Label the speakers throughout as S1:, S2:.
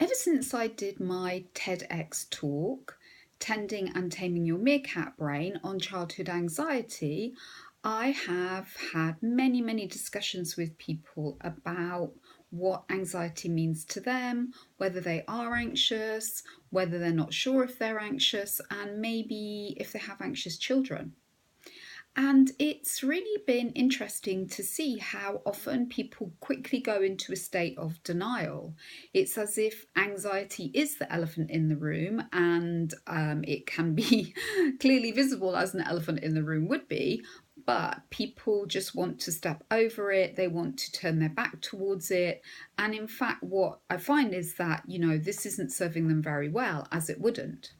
S1: Ever since I did my TEDx talk, Tending and Taming Your Meerkat Brain on childhood anxiety, I have had many discussions with people about what anxiety means to them, whether they are anxious, whether they're not sure if they're anxious, and maybe if they have anxious children. And it's really been interesting to see how often people quickly go into a state of denial. It's as if anxiety is the elephant in the room, and it can be clearly visible as an elephant in the room would be. But people just want to step over it, they want to turn their back towards it. And in fact, what I find is that, this isn't serving them very well, as it wouldn't.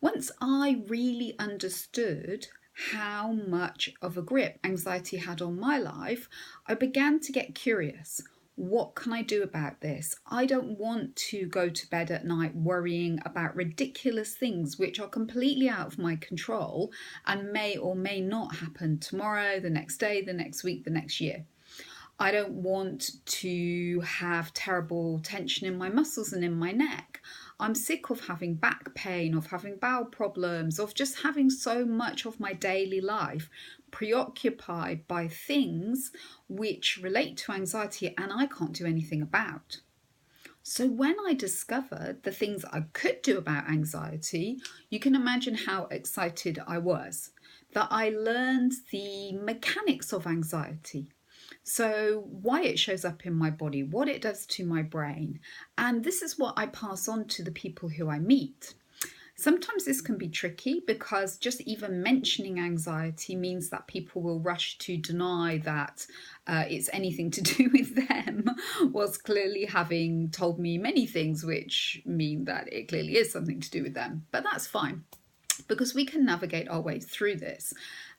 S1: Once I really understood how much of a grip anxiety had on my life, I began to get curious. What can I do about this? I don't want to go to bed at night worrying about ridiculous things which are completely out of my control and may or may not happen tomorrow, the next day, the next week, the next year. I don't want to have terrible tension in my muscles and in my neck. I'm sick of having back pain, of having bowel problems, of just having so much of my daily life preoccupied by things which relate to anxiety and I can't do anything about. So when I discovered the things I could do about anxiety, you can imagine how excited I was. That I learned the mechanics of anxiety. So, why it shows up in my body, what it does to my brain. And this is what I pass on to the people who I meet. Sometimes this can be tricky because just even mentioning anxiety means that people will rush to deny that it's anything to do with them, whilst clearly having told me many things which mean that it clearly is something to do with them. But that's fine, because we can navigate our way through this.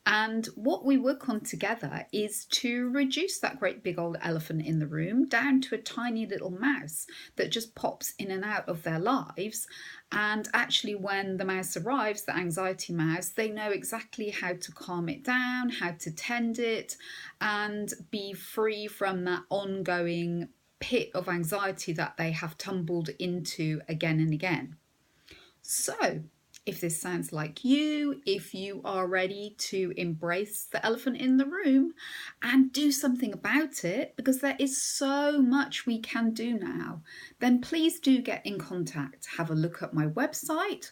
S1: And what we work on together is to reduce that great big old elephant in the room down to a tiny little mouse that just pops in and out of their lives. And actually, when the mouse arrives, the anxiety mouse, they know exactly how to calm it down, how to tend it, and be free from that ongoing pit of anxiety that they have tumbled into again and again. So, if this sounds like you, if you are ready to embrace the elephant in the room and do something about it, because there is so much we can do now, then please do get in contact. Have a look at my website,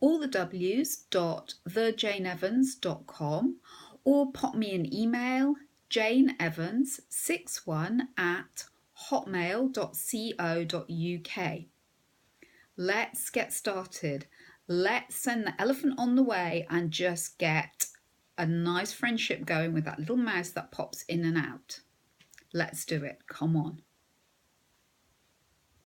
S1: allthews.thejaneevans.com, or pop me an email, janeevans61@hotmail.co.uk. Let's get started. Let's send the elephant on the way and just get a nice friendship going with that little mouse that pops in and out. Let's do it. Come on.